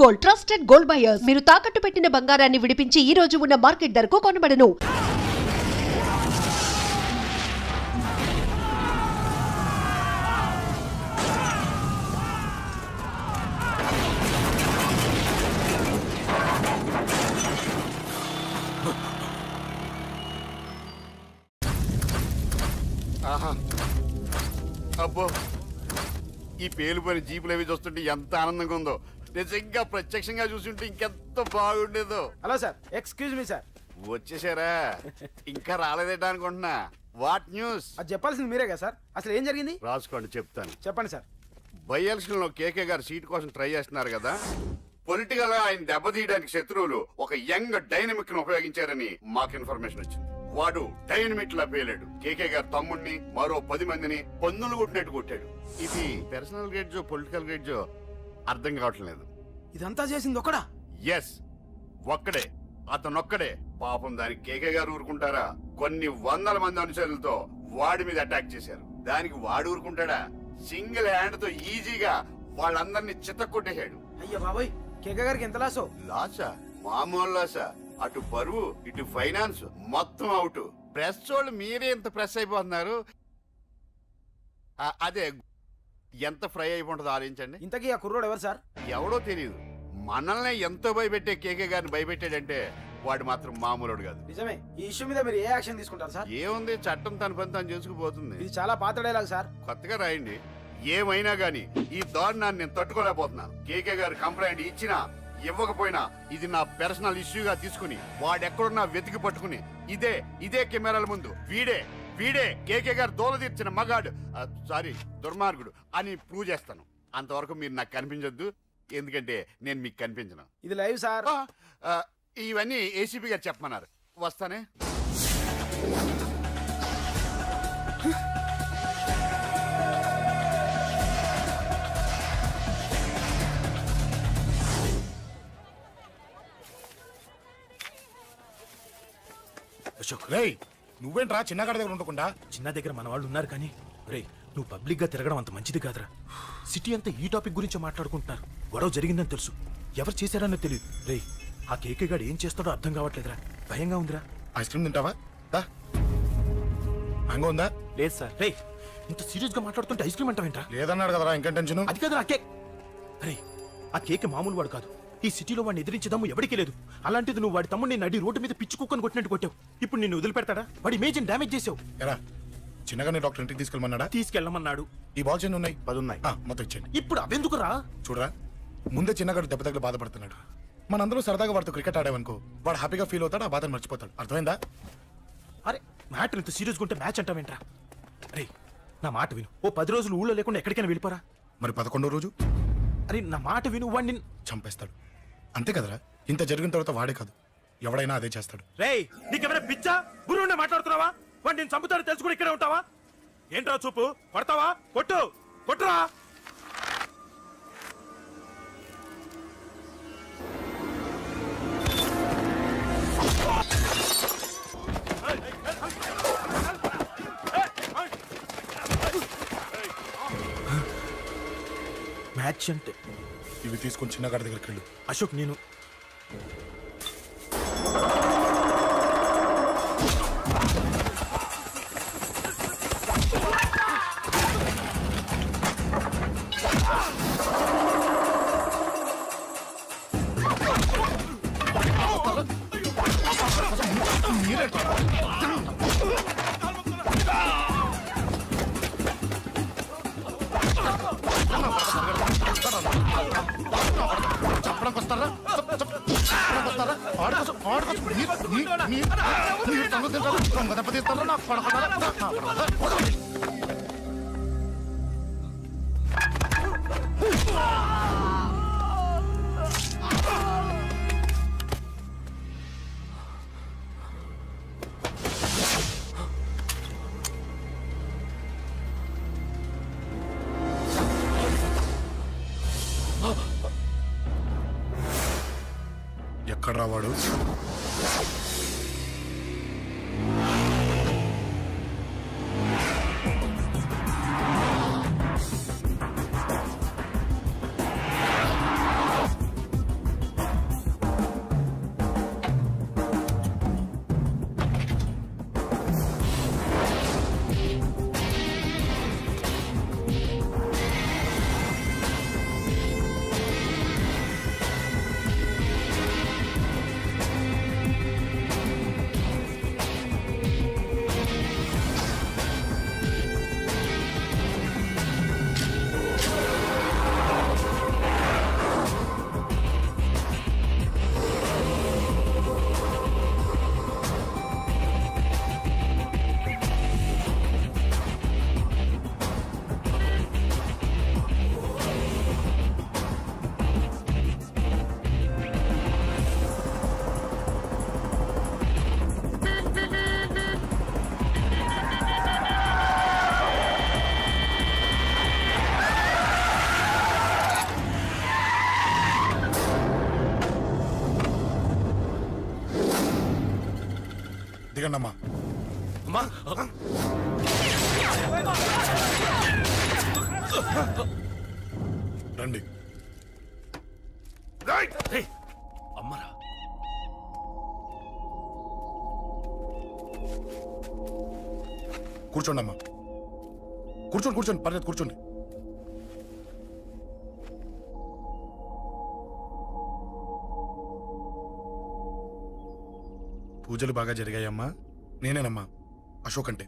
Gold, trusted gold buyers. మీరు తాకట్టు పెట్టిన బంగారాన్ని విడిపించి ఈ రోజు ఉన్న మార్కెట్ ధరకు కొనబడను. అబ్బో, ఈ పేలుపోయిన జీపులు అవి చూస్తుంటే ఎంత ఆనందంగా ఉందో. నిజంగా ప్రత్యక్షంగా చూస్తుంటే ఇంకెంత బాగుండేదో. Hello sir, excuse me sir. వచ్చేసారా? ఇంకా రాలేదేటా అనుకుంటున్నా. What news? అది చెప్పాల్సింది మీరే కదా సార్. అసలు ఏం జరిగింది రాసుకోండి, చెప్తాను. చెప్పండి సార్. బై ఎలక్షన్ లో కేకే గారు సీట్ కోసం ట్రై చేస్తున్నారు కదా. పొలిటికల్ గా ఆయన దెబ్బతీయడానికి శత్రువులు ఒక యంగ్ డైనమిక్ ను ఉపయోగించారని మాకు ఇన్ఫర్మేషన్ వచ్చింది. వాడు డైనమిక్ లా పేలాడు. కేకే గారు తమ్ముడిని, మరో 10 మందిని పన్నులు కొట్టినట్టు కొట్టాడు. ఇది పర్సనల్ గ్రేడ్జో పొలిటికల్ గ్రేడ్జో అర్థం కావట్లేదు. ఇదంతా చేసింది ఒకడా? ఎస్, ఒక్కడే, అతనొక్కడే. పాపం దానికి కేకే గారు ఊరుకుంటారా? కొన్ని వందల మంది అనుచరులతో వాడి మీద అటాక్ చేశారు. దానికి వాడు ఊరుకుంటాడా? సింగిల్ హ్యాండ్ తో ఈజీగా వాళ్ళందరినీ చిత్తకొట్టేశాడు. అయ్యా బాబాయ్, కేక గారికి ఎంత లాసో? లాసా? మామూలు లాసా? అటు పరువు, ఇటు ఫైనాన్స్, మొత్తం అవుట్. ప్రెస్ వాళ్ళు మీరే ఎంత ప్రెస్ అయిపోతున్నారు. అదే ఎంత ఫ్రై అయిపోతుందో ఆలోచించండి. ఇంతకీ ఆ కుర్రోడు ఎవరు సార్? ఎవడో తెలియదు. మనల్ని ఎంతో భయపెట్టే కేకే గారిని భయపెట్టాడంటే వాడు మాత్రం మామూలుడు కాదు. నిజమే. ఈ ఇష్యూ మీద మీరు ఏ యాక్షన్ తీసుకుంటారు సార్? ఏముంది, చట్టం తన పని తను చేసుకుపోతుంది. ఇది చాలా పాత డైలాగ్ సార్. కొత్తగా రాయండి. ఏమైనా గానీ ఈ దారుణాన్ని నేను తట్టుకోలేకపోతున్నాను. కేకే గారు కంప్లైంట్ ఇచ్చినా ఇవ్వకపోయినా ఇది నా పర్సనల్ ఇష్యూగా తీసుకుని వాడెక్కడున్నా వెతికి పట్టుకుని ఇదే కెమెరాల ముందు వీడే కేకే గారు దోల తీర్చిన మగాడు, సారీ దుర్మార్గుడు అని ప్రూవ్ చేస్తాను. అంతవరకు మీరు నాకు కనిపించొద్దు, ఎందుకంటే నేను మీకు కనిపించను. ఇది లైవ్ సార్. ఇవన్నీ ఏసీపీ గారు చెప్పమన్నారు. వస్తానే. అశోక్, రేయ్ నువ్వేంట్రా చిన్నగాడి దగ్గర ఉండకుండా? చిన్న దగ్గర మన వాళ్ళు ఉన్నారు కానీ రేయ్, నువ్వు పబ్లిక్ గా తిరగడం అంత మంచిది కాదురా. సిటీ అంతా ఈ టాపిక్ గురించి మాట్లాడుకుంటున్నారు. గొడవ జరిగిందని తెలుసు, ఎవరు చేశారన్నది తెలియదు. రేయ్, ఆ కేకే గాడు ఏం చేస్తాడో అర్థం కావట్లేదురా, భయంగా ఉందిరా. ఐస్ క్రీమ్ తింటావా? మ్యాంగో ఉందా? లేదు సార్. రేయ్, ఇంత సీరియస్ గా మాట్లాడుతుంటే ఐస్ క్రీమ్ అంటావేంట్రా? లేదన్నాడు కదరా, ఇంకా టెన్షన్. అది కాదు ఆ కేక్. రేయ్, ఆ కేక్ మామూలు వాడు కాదు. ఈ సిటీలో వాడిని ఎదిరించదమ్ము ఎవరికీ లేదు. అలాంటిది నువ్వు వాడి తమ్ముడిని నడి రోడ్డు మీద పిచ్చి కుక్కని కొట్టినట్టు కొట్టావు. ఇప్పుడు నిన్ను వదిలిపెడతాడా? వాడి ఇమేజ్ డ్యామేజ్ చేసావు. ఎరా, చిన్నగానే డాక్టర్ ఇంటికి తీసుకెళ్ళమన్నాడా? తీసుకెళ్ళమన్నాడు. ఈ బాల్స్ ఎన్ని ఉన్నాయి? 10 ఉన్నాయి. మొత్తం ఇచ్చేయండి. ఇప్పుడు అవెందుకురా? చూడరా, ముందే చిన్నగాడు దెబ్బ తగిలి బాధపడుతున్నాడు. మనందరూ సరదాగా వాడితో క్రికెట్ ఆడామనుకో, వాడు హ్యాపీగా ఫీల్ అవుతాడు, ఆ బాధను మర్చిపోతాడు. అర్థమైందా? అరే, మ్యాటర్ ఇంత సీరియస్గా ఉంటే మ్యాచ్ అంటావేంట్రా? అరే, నా మాట విను. ఓ 10 రోజులు ఊళ్ళో లేకుండా ఎక్కడికైనా వెళ్ళిపోరా. మరి 11వ రోజు? అరే, నా మాట విను. వాడిని చంపేస్తాడు. అంతే కదరా? ఇంత జరిగిన తర్వాత వాడే కాదు, ఎవడైనా అదే చేస్తాడు. రేయ్, నీకెవరైనా పిచ్చా? గురువునే మాట్లాడుతున్నావా? వాడు నేను చంపుతాడు తెలుసుకుని ఇక్కడే ఉంటావా? ఏంట్రా చూపు? కొడతావా? కొట్టురా. మ్యాచ్ అంటే ఇవి తీసుకొని చిన్నగాడి దగ్గరికి వెళ్ళు. అశోక్, నేను ఎక్కడ్రా వాడు? దిగండి అమ్మా. అమ్మా రండి. రేయ్, అమ్మరా కూర్చోండి అమ్మా. కూర్చోండి కూర్చోండి, పర్లేదు కూర్చోండి. పూజలు బాగా జరిగాయమ్మా? నేనేనమ్మా అశోక్ అంటే.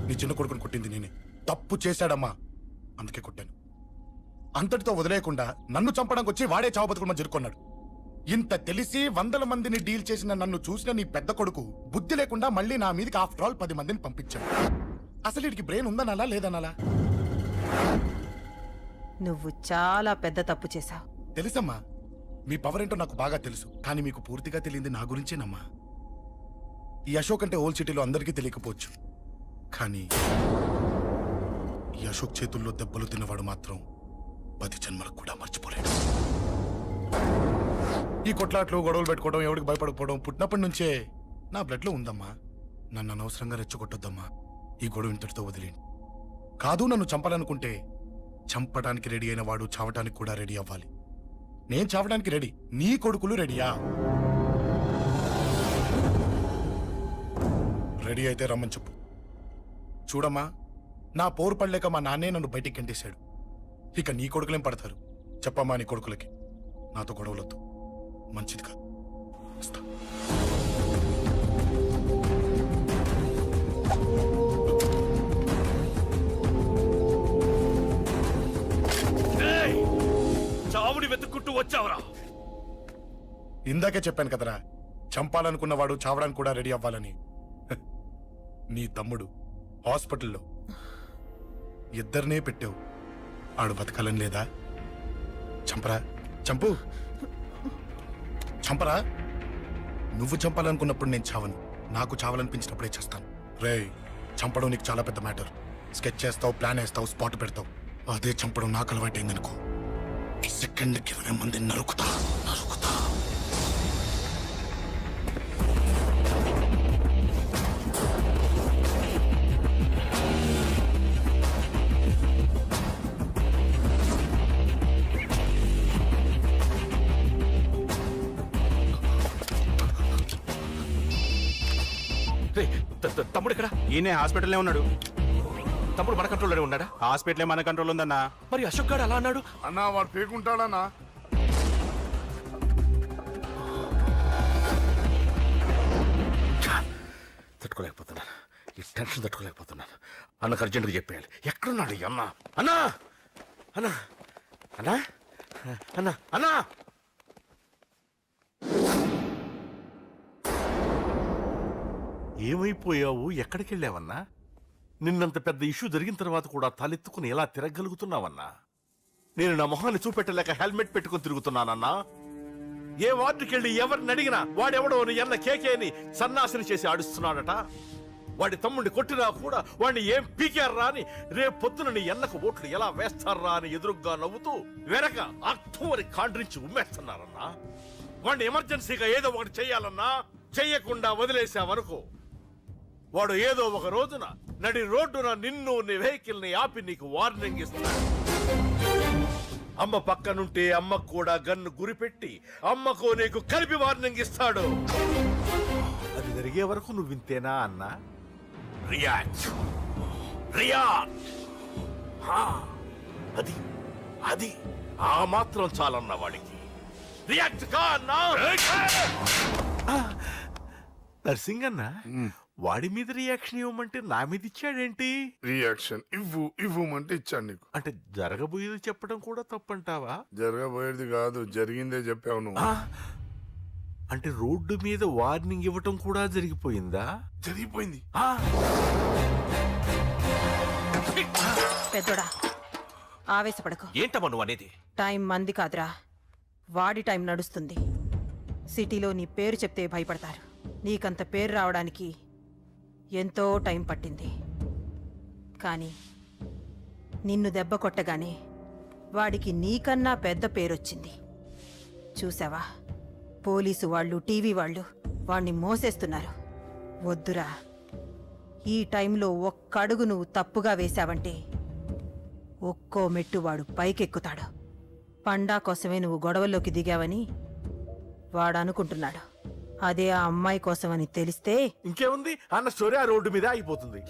నీ చిన్న కొడుకుని కొట్టింది నేనే. తప్పు చేశాడమ్మా, అందుకే కొట్టాను. అంతటితో వదిలేయకుండా నన్ను చంపడానికి వచ్చి వాడే చావు బతుకుని జరుపుకున్నాడు. ఇంత తెలిసి 100 మందిని డీల్ చేసిన నన్ను చూసిన నీ పెద్ద కొడుకు బుద్ధి లేకుండా మళ్ళీ నా మీదకి ఆఫ్టర్ ఆల్ 10 మందిని పంపించాడు. అసలు వీడికి బ్రెయిన్ ఉందనాలా లేదనాలా? నువ్వు చాలా పెద్ద తప్పు చేశావు. తెలుసమ్మా, మీ పవర్ ఏంటో నాకు బాగా తెలుసు. కానీ మీకు పూర్తిగా తెలియంది నా గురించేనమ్మా. ఈ అశోక్ అంటే ఓల్డ్ సిటీలో అందరికీ తెలియకపోవచ్చు, కానీ ఈ అశోక్ చేతుల్లో దెబ్బలు తిన్నవాడు మాత్రం 10 జన్మలకు కూడా మర్చిపోలేడు. ఈ కొట్లాట్లు గొడవలు పెట్టుకోవడం, ఎవరికి భయపడకపోవడం పుట్టినప్పటి నుంచే నా బ్లడ్లో ఉందమ్మా. నన్ను అనవసరంగా రెచ్చగొట్టొద్దమ్మా. ఈ గొడవ ఇంతటితో వదిలేండి. కాదు, నన్ను చంపాలనుకుంటే చంపడానికి రెడీ అయిన వాడు చావటానికి కూడా రెడీ అవ్వాలి. నేను చావడానికి రెడీ, నీ కొడుకులు రెడీయా? రెడీ అయితే రమ్మని చెప్పు. చూడమ్మా, నా పోరు పడలేక మా నాన్నే నన్ను బయటికి గంటేశాడు. ఇక నీ కొడుకులేం పడతారు? చెప్పమ్మా నీ కొడుకులకి నాతో గొడవలొద్దు, మంచిది కాదు. వస్తా. చావుని వెతుక్కుంటూ వచ్చావురా. ఇందాకే చెప్పాను కదరా, చంపాలనుకున్నవాడు చావడానికి కూడా రెడీ అవ్వాలని. నీ తమ్ముడు హాస్పిటల్లో ఇద్దరినే పెట్టావు. ఆడు బతకాలని లేదా? చంపరా, చంపు, చంపరా. నువ్వు చంపాలనుకున్నప్పుడు నేను చావను, నాకు చావాలనిపించినప్పుడే చేస్తాను. రేయ్, చంపడం నీకు చాలా పెద్ద మ్యాటర్. స్కెచ్ చేస్తావు, ప్లాన్ వేస్తావు, స్పాట్ పెడతావు. అదే చంపడం నాకు అలవాటైందనుకో, సెకండ్కి 20 మంది నరుకుతా. రేయ్, తమ్ముడు ఇక్కడ. ఈయనే హాస్పిటల్లో ఉన్నాడు. తమ్ముడు మన కంట్రోల్లోనే ఉన్నాడా? హాస్పిటలే మన కంట్రోల్ ఉందన్నా. మరి అశోక్ గారు అలా అన్నాడు. అన్నా వాడు పేకుంటాడన్నా. తట్టుకోలేకపోతున్నాను, ఈ టెన్షన్ తట్టుకోలేకపోతున్నాను. అన్నకు అర్జెంటుగా చెప్పేయాలి. ఎక్కడున్నాడు ఈ అన్న? అన్నా అన్నా అన్నా అన్నా అన్నా ఏమైపోయావు? ఎక్కడికి వెళ్ళావన్నా? నిన్నంత పెద్ద ఇష్యూ జరిగిన తర్వాత కూడా తలెత్తుకుని ఎలా తిరగలుగుతున్నావన్నా? నేను నా మొహాన్ని చూపెట్టలేక హెల్మెట్ పెట్టుకుని తిరుగుతున్నానన్నా. ఏ వార్డుకి వెళ్ళి ఎవరిని అడిగినా వాడెవడో నీ అన్న కేకేని సన్నాసిని చేసి ఆడిస్తున్నాడట. వాడి తమ్ముడిని కొట్టినా కూడా వాడిని ఏం పీకారా అని రేపు పొద్దున నీ అన్నకు ఓట్లు ఎలా వేస్తారా అని ఎదురుగ్గా నవ్వుతూ వెనక అర్థమని కాండ్రించి ఉమ్మేస్తున్నారన్నా. వాడిని ఎమర్జెన్సీగా ఏదో ఒకటి చెయ్యాలన్నా. చెయ్యకుండా వదిలేసావనుకో, వాడు ఏదో ఒక రోజున నడి రోడ్డున నిన్ను నీ వెహికల్ ని ఆపి నీకు వార్నింగ్ ఇస్తాడు. అమ్మ పక్కనుంటే అమ్మకు కూడా గన్ను గురిపెట్టి అమ్మకు నీకు కలిపి వార్నింగ్ ఇస్తాడు. అది జరిగే వరకు నువ్వు వింతేనా అన్నా? React react. అది అది ఆ మాత్రం చాలన్న వాడికి. రియాక్ట్ కా అన్నా. నర్సింగ్ అన్న, వాడి మీద రియాక్షన్ ఇవ్వమంటే నా మీద ఇచ్చాడేంటి? రియాక్షన్ ఇవ్వమంటే ఇచ్చాను నీకు. అంటే జరగబోయేది చెప్పడం కూడా తప్పంటావా? జరగబోయేది కాదు, జరిగిందే చెప్పావు నువ్వు. అంటే రోడ్డు మీద వార్నింగ్ ఇవ్వటం కూడా జరిగిపోయిందా? జరిగిపోయింది. పెద్దోడా, ఆవేశపడకు. ఏంటమ్మా నువ్వు అనేది? టైం మంది కాదురా, వాడి టైం నడుస్తుంది. సిటీలో నీ పేరు చెప్తే భయపడతారు. నీకంత పేరు రావడానికి ఎంతో టైం పట్టింది. కానీ నిన్ను దెబ్బ కొట్టగానే వాడికి నీకన్నా పెద్ద పేరొచ్చింది. చూసావా, పోలీసు వాళ్ళు, టీవీ వాళ్ళు వాణ్ణి మోసేస్తున్నారు. వద్దురా, ఈ టైంలో ఒక్క అడుగు నువ్వు తప్పుగా వేశావంటే ఒక్కో మెట్టు వాడు పైకెక్కుతాడు. పండా కోసమే నువ్వు గొడవల్లోకి దిగావని వాడు అనుకుంటున్నాడు. అదే ఆ అమ్మాయి కోసమని తెలిస్తే ఇంకేముంది అన్న స్టోరీ ఆ రోడ్డు మీద అయిపోతుంది.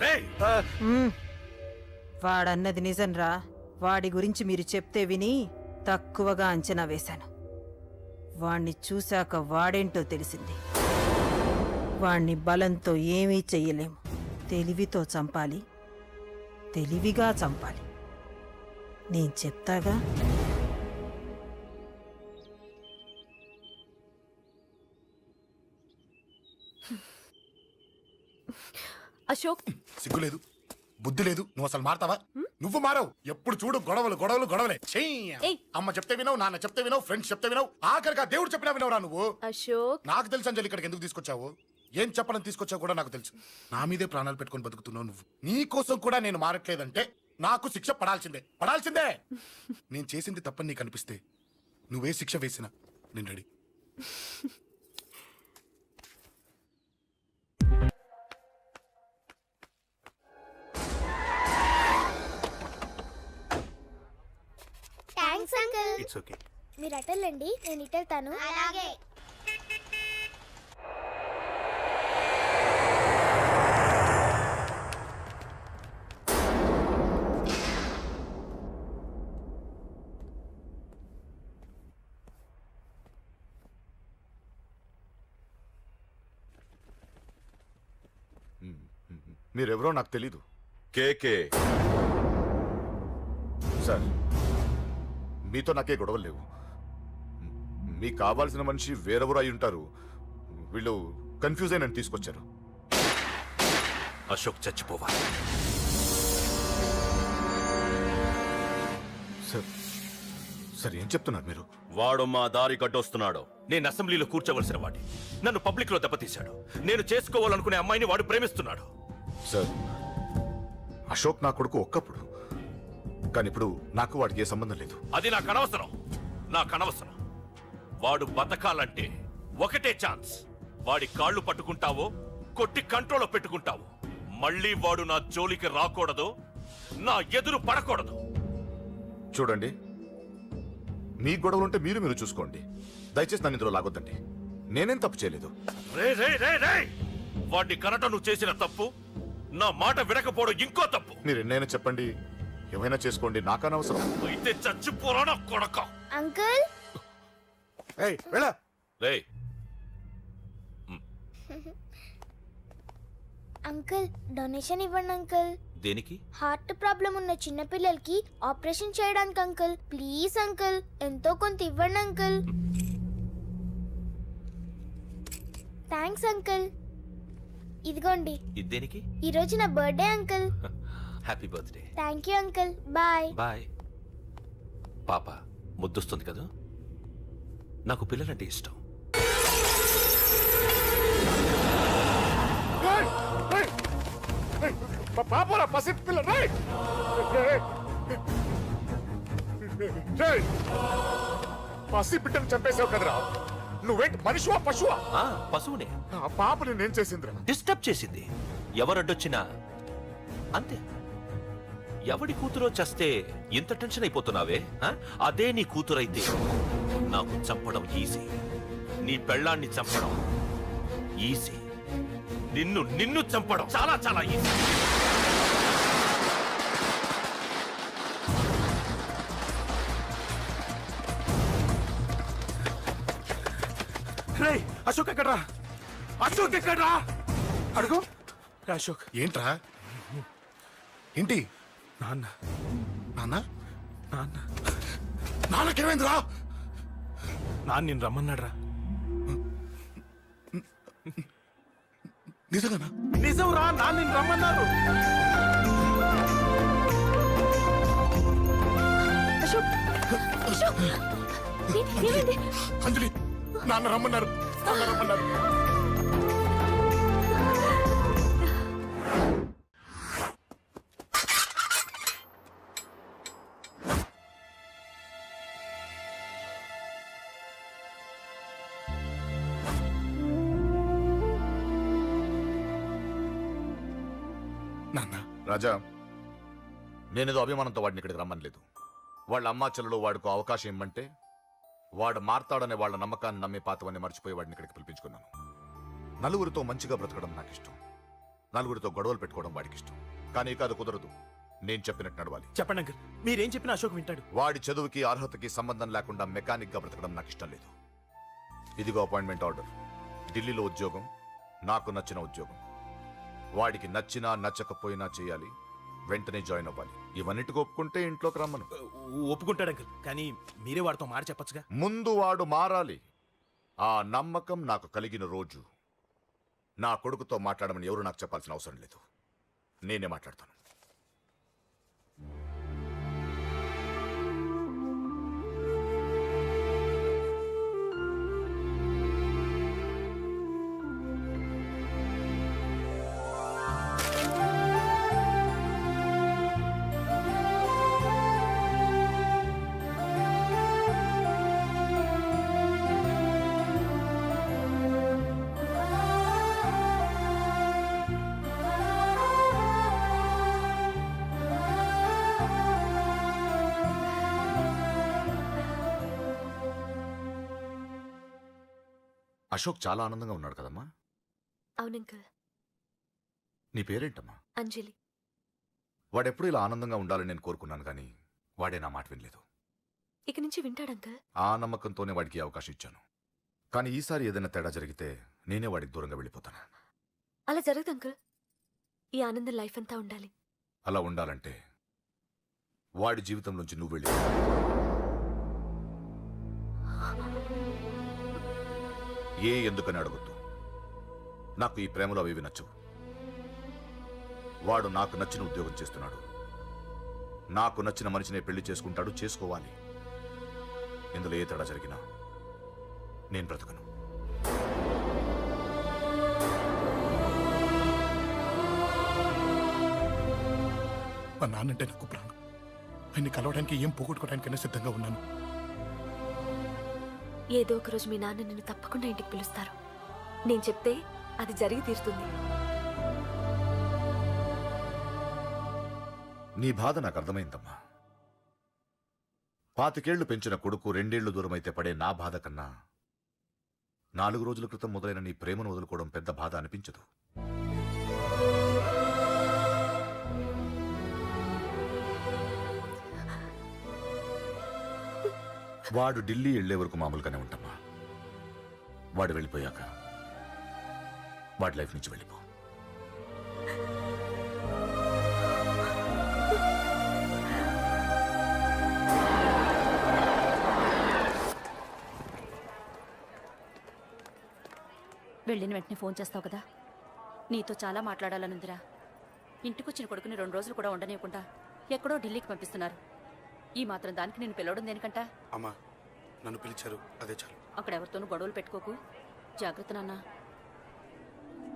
మ్మ్, వాడన్నది నిజంరా. వాడి గురించి మీరు చెప్తే విని తక్కువగా అంచనా వేశాను. వాణ్ణి చూశాక వాడేంటో తెలిసింది. వాణ్ణి బలంతో ఏమీ చెయ్యలేము. తెలివితో చంపాలి, తెలివిగా చంపాలి. నేను చెప్తాగా. అశోక్, సిగ్గులేదు, బుద్ధి లేదు. నువ్వు అసలు మారతావా? నువ్వు మారవు. ఎప్పుడు చూడు గొడవలు గొడవలు గొడవలే. చెయ్యి. ఏయ్. అమ్మ చెప్తే వినవు, నాన్న చెప్తే వినవు, ఫ్రెండ్స్ చెప్తే వినవు, ఆఖరిగా దేవుడు చెప్పినా వినవురా నువ్వు. అశోక్, నాకు తెలుసు అంజలి ఇక్కడికి ఎందుకు తీసుకొచ్చావు, ఏం చెప్పడం తీసుకొచ్చావు కూడా నాకు తెలుసు. నా మీదే ప్రాణాలు పెట్టుకొని బతుకుతున్నావు నువ్వు. నీ కోసం కూడా నేను మారట్లేదంటే నాకు శిక్ష పడాల్సిందే, పడాల్సిందే. నేను చేసింది తప్పని నీకు అనిపిస్తే నువ్వే శిక్ష వేసినా నేను ready. Thanks uncle. It's okay. మీరు అటెళ్ళండి, నేను ఇటెళ్తాను. అలాగే. మీరెవరో నాకు తెలీదు. కేకే సార్, మీతో నాకే గొడవలు లేవు. మీకు కావాల్సిన మనిషి వేరెవరో అయి ఉంటారు. వీళ్ళు కన్ఫ్యూజ్ అయి నన్ను తీసుకొచ్చారు. అశోక్ చచ్చిపోవాలి. సార్, సార్ ఏం చెప్తున్నారు మీరు? వాడు మా దారి గడ్డొస్తున్నాడు. నేను అసెంబ్లీలో కూర్చోవలసిన వాడి నన్ను పబ్లిక్ లో దెబ్బతీశాడు. నేను చేసుకోవాలనుకునే అమ్మాయిని వాడు ప్రేమిస్తున్నాడు. సార్, అశోక్ నా కొడుకు ఒక్కప్పుడు, కానీ ఇప్పుడు నాకు వాడికి ఏ సంబంధం లేదు. అది నాకు అనవసరం, నాకు అనవసరం. వాడు బతకాలంటే ఒకటే ఛాన్స్. వాడి కాళ్ళు పట్టుకుంటావో కొట్టి కంట్రోల్లో పెట్టుకుంటావు. మళ్ళీ వాడు నా జోలికి రాకూడదు, నా ఎదురు పడకూడదు. చూడండి, మీ గొడవలుంటే మీరు చూసుకోండి. దయచేసి నన్ను ఇందులో లాగొద్దండి. నేనేం తప్పు చేయలేదు. రే రే రే రే వాడిని కనట నువ్వు చేసిన తప్పు, నా మాట వినకపోవడం ఇంకో తప్పు. మీరు ఎన్నైనా చెప్పండి, ఏమైనా చేసుకోండి, నాకు అనవసరం. అయితే చచ్చిపోరా కొడక. అంకుల్, ఏయ్, వెళ్ళ. రే అంకుల్ డొనేషన్ ఇవ్వండి అంకుల్. దేనికి? హార్ట్ ప్రాబ్లం ఉన్న చిన్న పిల్లలకి ఆపరేషన్ చేయడానికి అంకుల్. ప్లీజ్ అంకుల్, ఎంతో కొంత ఇవ్వండి అంకుల్. Thanks uncle. ఇదిగోండి, ఇది దేనికి? ఈ రోజు నా birthday uncle. Happy birthday. Thank you uncle. Bye. Bye. పాప ముద్దొస్తుంది కదా, నాకు పిల్లలంటే ఇష్టం. పాపరా పసి పిల్ల. పసి బిడ్డను చంపేసావు కదరా. నువ్వేంటి మనిషివా పశువా? పశువునే. ఆ పాపని నేను చేసిందిరా. డిస్టర్బ్ చేసింది. ఎవరడ్డొచ్చినా అంతే. ఎవడి కూతురో చస్తే ఇంత టెన్షన్ అయిపోతున్నావే? అదే నీ కూతురైతే నాకు చంపడం ఈజీ, నీ పెళ్ళాన్ని చంపడం ఈజీ, నిన్ను చంపడం చాలా చాలా ఈజీ. అశోక్ ఎక్కడ్రా? అశోక్ ఎక్కడ్రా? అడుగు. అశోక్ ఏంట్రా? ఏంటి? నాన్న నాన్న నాన్న నాన్నకేమైందిరా? నాన్న నిన్ను రమ్మన్నాడ్రా. నిజంగానా? నిజం రా, నాన్న నిన్ను రమ్మన్నారు. అశోక్, అశోక్, ఏమైంది? అంజలి, నాన్న రమ్మన్నారు, నాన్న రమ్మన్నారు. నాన్న రాజా నేనేదో అభిమానంతో వాడిని ఇక్కడికి రమ్మనలేదు. వాళ్ళ అమ్మా చెల్లెలు వాడికి అవకాశం ఇమ్మంటే వాడు మారతాడనే వాళ్ళ నమ్మకాన్ని నమ్మి పాతవన్నీ మర్చిపోయి వాడిని ఇక్కడికి పిలిపించుకున్నాను. నలుగురితో మంచిగా బ్రతకడం నాకు ఇష్టం, నలుగురితో గొడవలు పెట్టుకోవడం వాడికి ఇష్టం. కానీ ఇక అది కుదరదు. నేను చెప్పినట్టు నడవాలి. చెప్పండి అంకుల్, మీరేం చెప్పినా అశోక్ వింటాడు. వాడి చదువుకి అర్హతకి సంబంధం లేకుండా మెకానిక్ గా బ్రతకడం నాకు ఇష్టం లేదు. ఇదిగో అపాయింట్మెంట్ ఆర్డర్. ఢిల్లీలో ఉద్యోగం, నాకు నచ్చిన ఉద్యోగం. వాడికి నచ్చినా నచ్చకపోయినా చేయాలి, వెంటనే జాయిన్ అవ్వాలి. ఇవన్నిటికి ఒప్పుకుంటే ఇంట్లోకి రమ్మను. ఒప్పుకుంటాడు అంకుల్, కానీ మీరే వాడితో మాట చెప్పచ్చుగా. ముందు వాడు మారాలి. ఆ నమ్మకం నాకు కలిగిన రోజు నా కొడుకుతో మాట్లాడమని ఎవరు నాకు చెప్పాల్సిన అవసరం లేదు, నేనే మాట్లాడతాను. అశోక్ చాలా ఆనందంగా ఉన్నాడు కదమ్మా. అవును అంకుల్. నీ పేరేంటమ్మా? అంజలి. వాడెప్పుడు ఇలా ఆనందంగా ఉండాలని నేను కోరుకున్నాను, కానీ వాడే నా మాట వినలేదు. ఇక నుంచి వింటాడు అంకుల్. ఆ నమ్మకంతోనే వాడికి అవకాశం ఇచ్చాను. కానీ ఈసారి ఏదైనా తేడా జరిగితే నేనే వాడికి దూరంగా వెళ్ళిపోతాను. అలా జరగదు అంకుల్. ఈ ఆనందం లైఫ్ అంతా ఉండాలి. అలా ఉండాలంటే వాడి జీవితం నుంచి నువ్వు వెళ్ళి ఎందుకని అడగొద్దు. నాకు ఈ ప్రేమలో అవి నచ్చవు. వాడు నాకు నచ్చిన ఉద్యోగం చేస్తున్నాడు, నాకు నచ్చిన మనిషినే పెళ్లి చేసుకుంటాడు, చేసుకోవాలి. ఇందులో ఏ తేడా జరిగినా నేను బ్రతకను. మా నాన్నంటే నాకు ప్రాణం. ఆయన్ని కలవడానికి ఏం పోగొట్టుకోవడానికైనా సిద్ధంగా ఉన్నాను. ఏదో ఒక రోజు మీ నాన్న నిన్ను తప్పకుండా ఇంటికి పిలుస్తారు. నేను చెప్తే అది జరిగి తీరుతుంది. నీ బాధ నాకు అర్థమైందమ్మా. 25 ఏళ్లు పెంచిన కొడుకు 2 ఏళ్లు దూరమైతే పడే నా బాధ కన్నా 4 రోజుల క్రితం మొదలైన నీ ప్రేమను వదులుకోవడం పెద్ద బాధ అనిపించదు. వాడు ఢిల్లీ వెళ్లే వరకు మామూలుగానే ఉంటామా. వాడు వెళ్ళిపోయాక వాడి లైఫ్ నుంచి వెళ్ళిపో. వెళ్ళిన వెంటనే ఫోన్ చేస్తావు కదా. నీతో చాలా మాట్లాడాలనుందిరా. ఇంటికొచ్చిన కొడుకుని 2 రోజులు కూడా ఉండనివ్వకుండా ఎక్కడో ఢిల్లీకి పంపిస్తున్నారు. ఈ మాత్రం దానికి నేను పిలవడం దేనికంట? అమ్మా, నన్ను పిలిచారు, అదే చాలు. అక్కడ ఎవరితోనూ గొడవలు పెట్టుకోకు. జాగ్రత్త నాన్న.